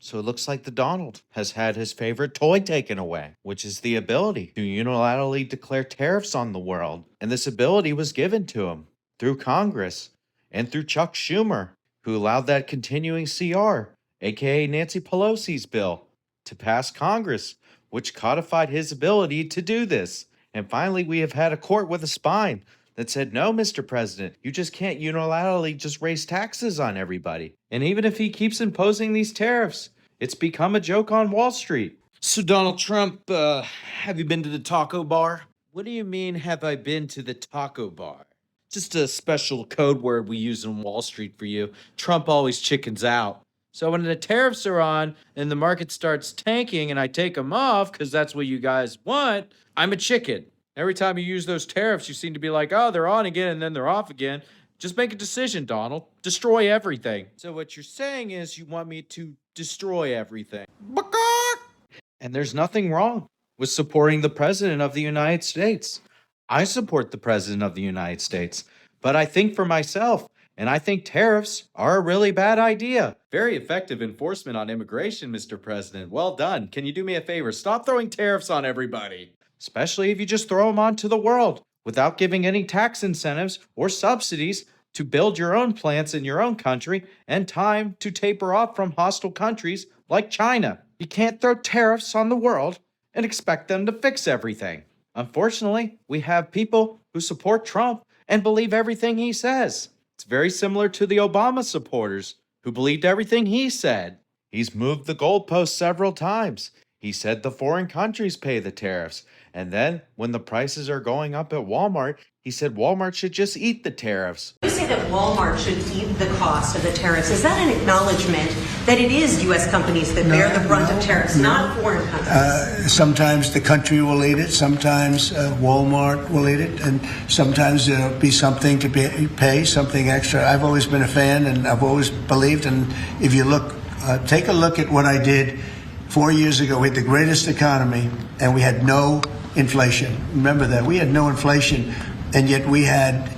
So it looks like the Donald has had his favorite toy taken away, which is the ability to unilaterally declare tariffs on the world. And this ability was given to him through Congress and through Chuck Schumer, who allowed that continuing CR, aka Nancy Pelosi's bill, to pass Congress, which codified his ability to do this. And finally, we have had a court with a spine that said, no, Mr. President, you just can't unilaterally just raise taxes on everybody. And even if he keeps imposing these tariffs, it's become a joke on Wall Street. So, Donald Trump, have you been to the taco bar? What do you mean, have I been to the taco bar? Just a special code word we use on Wall Street for you. Trump always chickens out. So when the tariffs are on and the market starts tanking and I take them off because that's what you guys want, I'm a chicken. Every time you use those tariffs, you seem to be like, oh, they're on again and then they're off again. Just make a decision, Donald. Destroy everything. So what you're saying is you want me to destroy everything. And there's nothing wrong with supporting the President of the United States. I support the President of the United States, but I think for myself, and I think tariffs are a really bad idea. Very effective enforcement on immigration, Mr. President. Well done. Can you do me a favor? Stop throwing tariffs on everybody. Especially if you just throw them onto the world without giving any tax incentives or subsidies to build your own plants in your own country and time to taper off from hostile countries like China. You can't throw tariffs on the world and expect them to fix everything. Unfortunately, we have people who support Trump and believe everything he says. It's very similar to the Obama supporters who believed everything he said. He's moved the goalposts several times. He said the foreign countries pay the tariffs. And then when the prices are going up at Walmart, he said Walmart should just eat the tariffs. You say that Walmart should eat the cost of the tariffs. Is that an acknowledgement that it is U.S. companies that bear the brunt of tariffs, not foreign countries? Sometimes the country will eat it. Sometimes Walmart will eat it. And sometimes there'll be something to pay, something extra. I've always been a fan and I've always believed. And if you look, take a look at what I did 4 years ago. We had the greatest economy and we had no inflation. Remember that. We had no inflation. And yet we had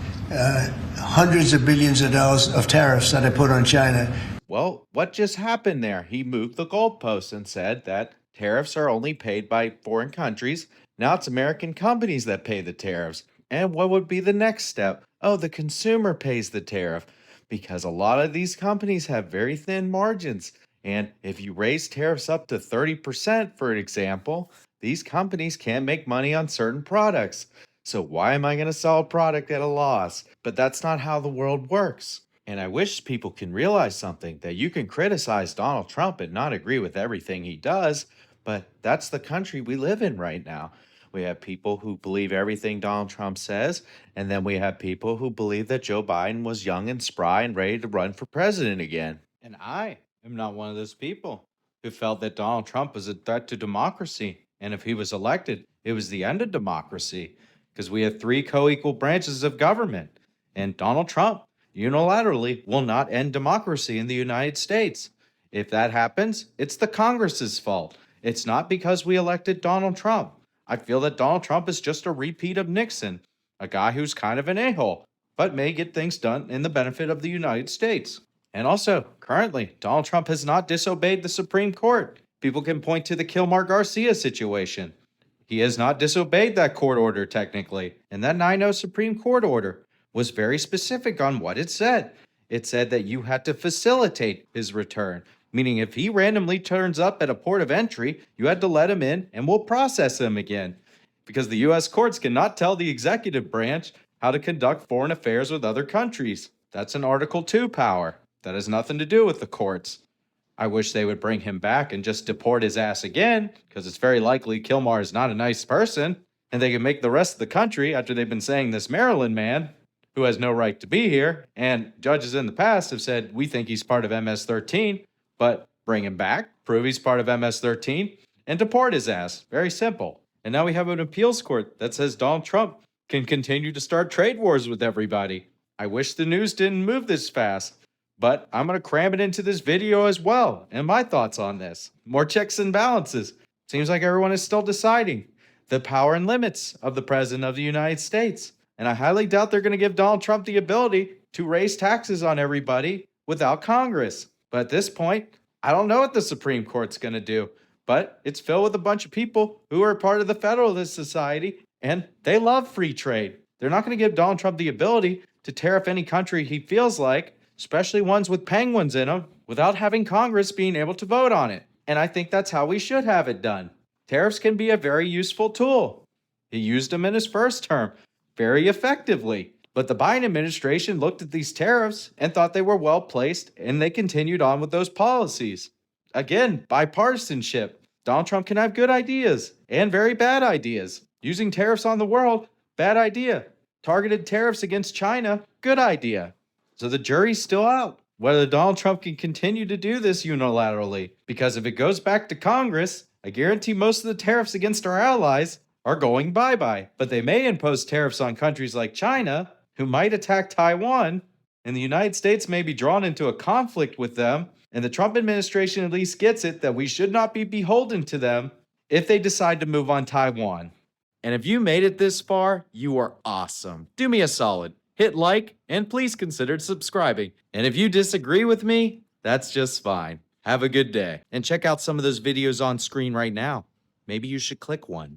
hundreds of billions of dollars of tariffs that I put on China. Well, what just happened there? He moved the goalposts and said that tariffs are only paid by foreign countries. Now it's American companies that pay the tariffs. And what would be the next step? Oh, the consumer pays the tariff because a lot of these companies have very thin margins. And if you raise tariffs up to 30%, for example, these companies can't make money on certain products. So why am I going to sell a product at a loss? But that's not how the world works. And I wish people can realize something, that you can criticize Donald Trump and not agree with everything he does, but that's the country we live in right now. We have people who believe everything Donald Trump says, and then we have people who believe that Joe Biden was young and spry and ready to run for president again. And I am not one of those people who felt that Donald Trump was a threat to democracy. And if he was elected, it was the end of democracy. Because we have three co-equal branches of government. And Donald Trump unilaterally will not end democracy in the United States. If that happens, it's the Congress's fault. It's not because we elected Donald Trump. I feel that Donald Trump is just a repeat of Nixon, a guy who's kind of an a-hole, but may get things done in the benefit of the United States. And also, currently, Donald Trump has not disobeyed the Supreme Court. People can point to the Kilmar Garcia situation. He has not disobeyed that court order technically, and that 9-0 Supreme Court order was very specific on what it said. It said that you had to facilitate his return, meaning if he randomly turns up at a port of entry, you had to let him in and we'll process him again. Because the U.S. courts cannot tell the executive branch how to conduct foreign affairs with other countries. That's an Article 2 power. That has nothing to do with the courts. I wish they would bring him back and just deport his ass again, because it's very likely Kilmar is not a nice person, and they can make the rest of the country, after they've been saying this Maryland man, who has no right to be here, and judges in the past have said, we think he's part of MS-13, but bring him back, prove he's part of MS-13, and deport his ass. Very simple. And now we have an appeals court that says Donald Trump can continue to start trade wars with everybody. I wish the news didn't move this fast. But I'm going to cram it into this video as well, and my thoughts on this. More checks and balances. Seems like everyone is still deciding the power and limits of the President of the United States. And I highly doubt they're going to give Donald Trump the ability to raise taxes on everybody without Congress. But at this point, I don't know what the Supreme Court's going to do, but it's filled with a bunch of people who are part of the Federalist Society and they love free trade. They're not going to give Donald Trump the ability to tariff any country he feels like, especially ones with penguins in them, without having Congress being able to vote on it. And I think that's how we should have it done. Tariffs can be a very useful tool. He used them in his first term very effectively. But the Biden administration looked at these tariffs and thought they were well placed, and they continued on with those policies. Again, bipartisanship. Donald Trump can have good ideas and very bad ideas. Using tariffs on the world, bad idea. Targeted tariffs against China, good idea. So the jury's still out whether Donald Trump can continue to do this unilaterally. Because if it goes back to Congress, I guarantee most of the tariffs against our allies are going bye-bye. But they may impose tariffs on countries like China, who might attack Taiwan, and the United States may be drawn into a conflict with them, and the Trump administration at least gets it that we should not be beholden to them if they decide to move on Taiwan. And if you made it this far, you are awesome. Do me a solid. Hit like and please consider subscribing. And if you disagree with me, that's just fine. Have a good day. And check out some of those videos on screen right now. Maybe you should click one.